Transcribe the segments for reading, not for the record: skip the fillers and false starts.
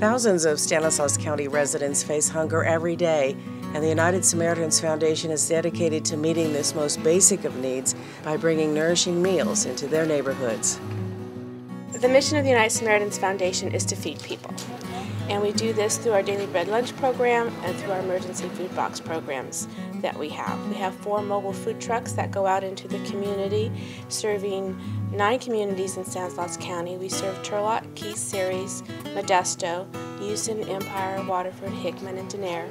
Thousands of Stanislaus County residents face hunger every day, and the United Samaritans Foundation is dedicated to meeting this most basic of needs by bringing nourishing meals into their neighborhoods. The mission of the United Samaritans Foundation is to feed people, and we do this through our Daily Bread Lunch program and through our emergency food box programs that we have. We have 4 mobile food trucks that go out into the community, serving 9 communities in Stanislaus County. We serve Turlock, Keith, Ceres, Modesto, Houston, Empire, Waterford, Hickman, and Denair.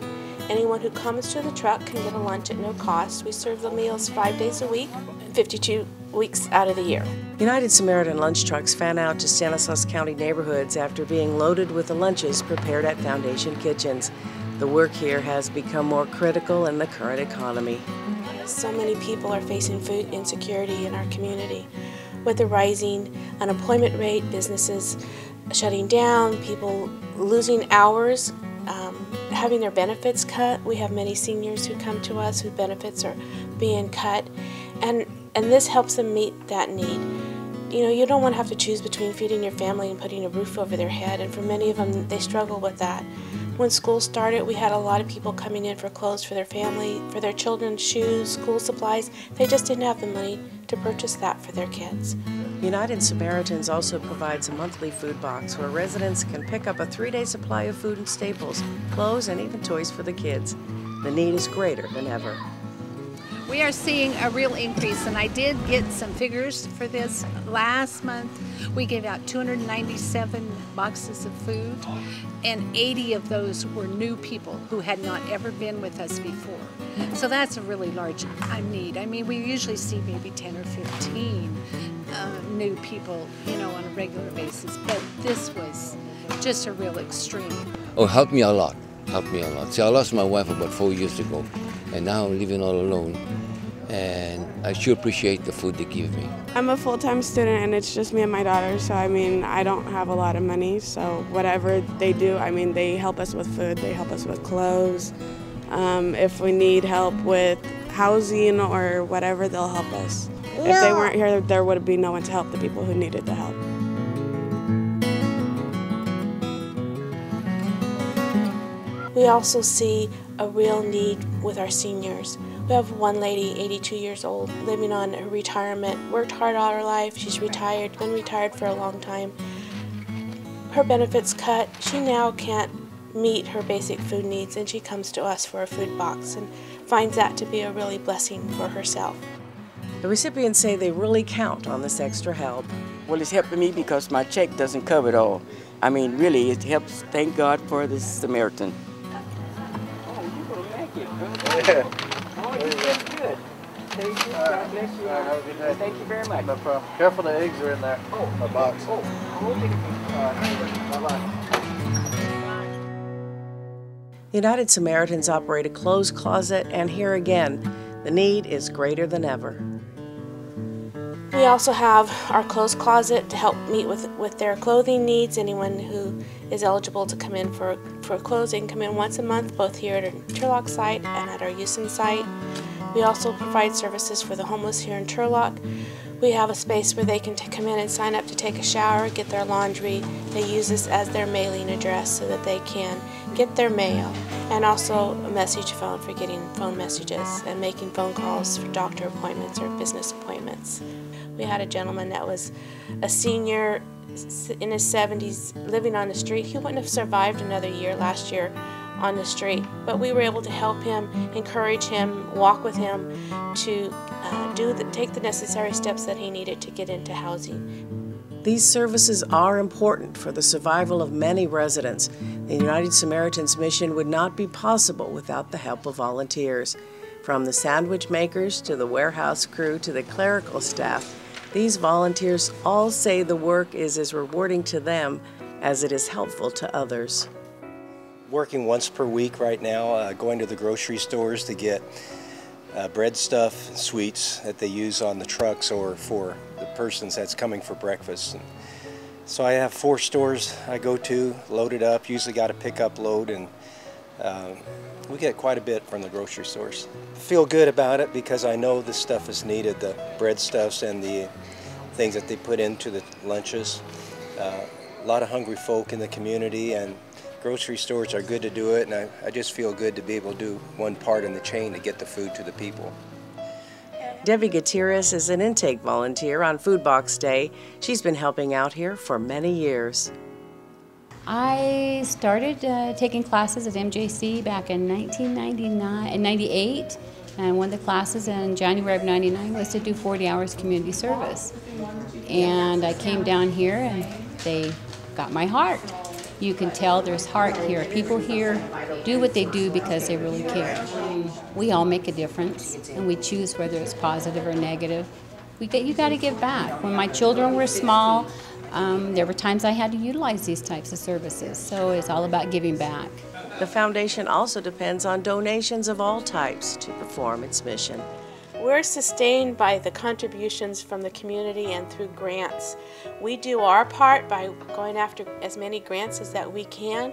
Anyone who comes to the truck can get a lunch at no cost. We serve the meals 5 days a week, 52 weeks out of the year. United Samaritan lunch trucks fan out to Stanislaus County neighborhoods after being loaded with the lunches prepared at Foundation kitchens. The work here has become more critical in the current economy. So many people are facing food insecurity in our community. With the rising unemployment rate, businesses shutting down, people losing hours, having their benefits cut. We have many seniors who come to us whose benefits are being cut, and this helps them meet that need. You know, you don't want to have to choose between feeding your family and putting a roof over their head, and for many of them, they struggle with that. When school started, we had a lot of people coming in for clothes for their family, for their children, shoes, school supplies. They just didn't have the money to purchase that for their kids. United Samaritans also provides a monthly food box where residents can pick up a 3-day supply of food and staples, clothes, and even toys for the kids. The need is greater than ever. We are seeing a real increase, and I did get some figures for this. Last month, we gave out 297 boxes of food, and 80 of those were new people who had not ever been with us before. So that's a really large need. I mean, we usually see maybe 10 or 15 new people, you know, on a regular basis, but this was just a real extreme. Oh, helped me a lot. Helped me a lot. See, I lost my wife about 4 years ago, and now I'm living all alone, and I sure appreciate the food they give me. I'm a full-time student, and it's just me and my daughter, so I mean, I don't have a lot of money, so whatever they do, I mean, they help us with food, they help us with clothes. If we need help with housing or whatever, they'll help us. If they weren't here, there would be no one to help the people who needed the help. We also see a real need with our seniors. We have one lady, 82 years old, living on her retirement, worked hard all her life. She's retired, been retired for a long time. Her benefits cut. She now can't meet her basic food needs, and she comes to us for a food box and finds that to be a really blessing for herself. The recipients say they really count on this extra help. Well, it's helping me because my check doesn't cover it all. I mean, really, it helps. Thank God for the Samaritan. Oh, you're going to make it, good. Yeah. Oh, you did good. Thank you. God bless you. Have a good day. Thank you very much. No problem. Careful, the eggs are in there. Oh, my box. Oh, bye-bye. The United Samaritans operate a clothes closet, and here again, the need is greater than ever. We also have our clothes closet to help meet with their clothing needs. Anyone who is eligible to come in for clothes, they can come in once a month, both here at our Turlock site and at our Houston site. We also provide services for the homeless here in Turlock. We have a space where they can come in and sign up to take a shower, get their laundry. They use this as their mailing address so that they can get their mail, and also a message phone for getting phone messages and making phone calls for doctor appointments or business appointments. We had a gentleman that was a senior in his 70s living on the street. He wouldn't have survived another year last year on the street, but we were able to help him, encourage him, walk with him to take the necessary steps that he needed to get into housing. These services are important for the survival of many residents. The United Samaritans mission would not be possible without the help of volunteers. From the sandwich makers to the warehouse crew to the clerical staff, these volunteers all say the work is as rewarding to them as it is helpful to others. Working once per week right now, going to the grocery stores to get bread stuff and sweets that they use on the trucks or for the persons that's coming for breakfast. And so I have 4 stores I go to, load it up, usually got a pickup load, and we get quite a bit from the grocery stores. Feel good about it because I know this stuff is needed, the bread stuffs and the things that they put into the lunches. A lot of hungry folk in the community, and grocery stores are good to do it, and I just feel good to be able to do one part in the chain to get the food to the people. Debbie Gutierrez is an intake volunteer on Food Box Day. She's been helping out here for many years. I started taking classes at MJC back in 1998, and one of the classes in January of '99 was to do 40 hours community service. And I came down here and they got my heart. You can tell there's heart here. People here do what they do because they really care. We all make a difference, and we choose whether it's positive or negative. You got to give back. When my children were small, there were times I had to utilize these types of services, so it's all about giving back. The foundation also depends on donations of all types to perform its mission. We're sustained by the contributions from the community and through grants. We do our part by going after as many grants as that we can,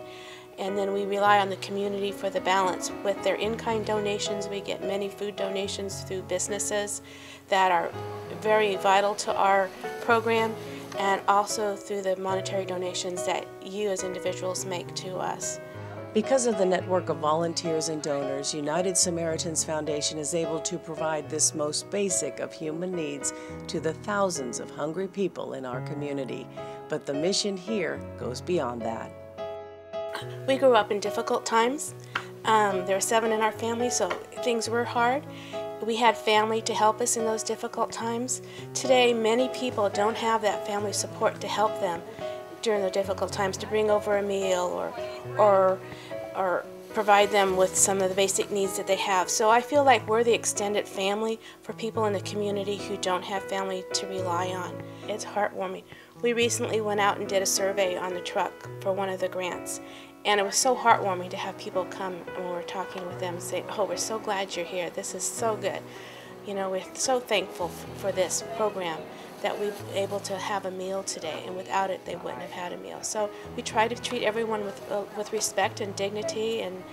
and then we rely on the community for the balance. With their in-kind donations, we get many food donations through businesses that are very vital to our program, and also through the monetary donations that you as individuals make to us. Because of the network of volunteers and donors, United Samaritans Foundation is able to provide this most basic of human needs to the thousands of hungry people in our community. But the mission here goes beyond that. We grew up in difficult times. There were 7 in our family, so things were hard. We had family to help us in those difficult times. Today, many people don't have that family support to help them during the difficult times, to bring over a meal or provide them with some of the basic needs that they have. So I feel like we're the extended family for people in the community who don't have family to rely on. It's heartwarming. We recently went out and did a survey on the truck for one of the grants, and it was so heartwarming to have people come and we were talking with them and say, "Oh, we're so glad you're here. This is so good. You know, we're so thankful for this program that we're able to have a meal today, and without it they wouldn't have had a meal." So we try to treat everyone with respect and dignity, and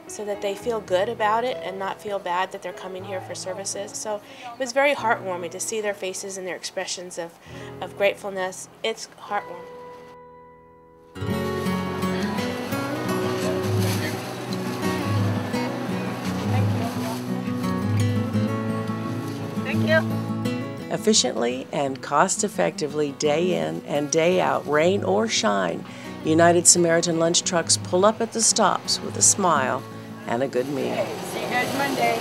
so that they feel good about it and not feel bad that they're coming here for services. So it was very heartwarming to see their faces and their expressions of gratefulness. It's heartwarming. Thank you. Efficiently and cost-effectively, day in and day out, rain or shine, United Samaritan lunch trucks pull up at the stops with a smile and a good meal. See you guys Monday.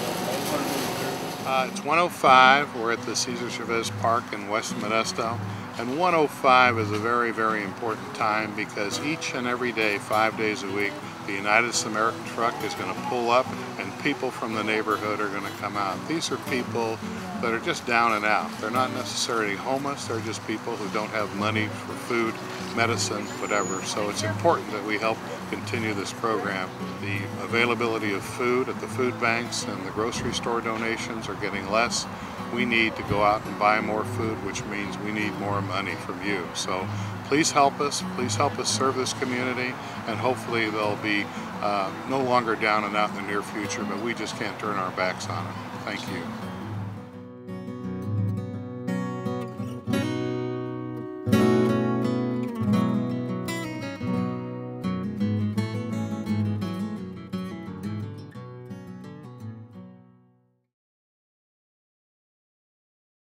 It's 1:05. We're at the Cesar Chavez Park in West Modesto. And 1:05 is a very, very important time because each and every day, 5 days a week, the United Samaritan truck is going to pull up and people from the neighborhood are going to come out. These are people that are just down and out. They're not necessarily homeless, they're just people who don't have money for food, medicine, whatever. So it's important that we help continue this program. The availability of food at the food banks and the grocery store donations are getting less. We need to go out and buy more food, which means we need more money from you. So please help us serve this community, and hopefully they'll be no longer down and out in the near future, but we just can't turn our backs on it. Thank you.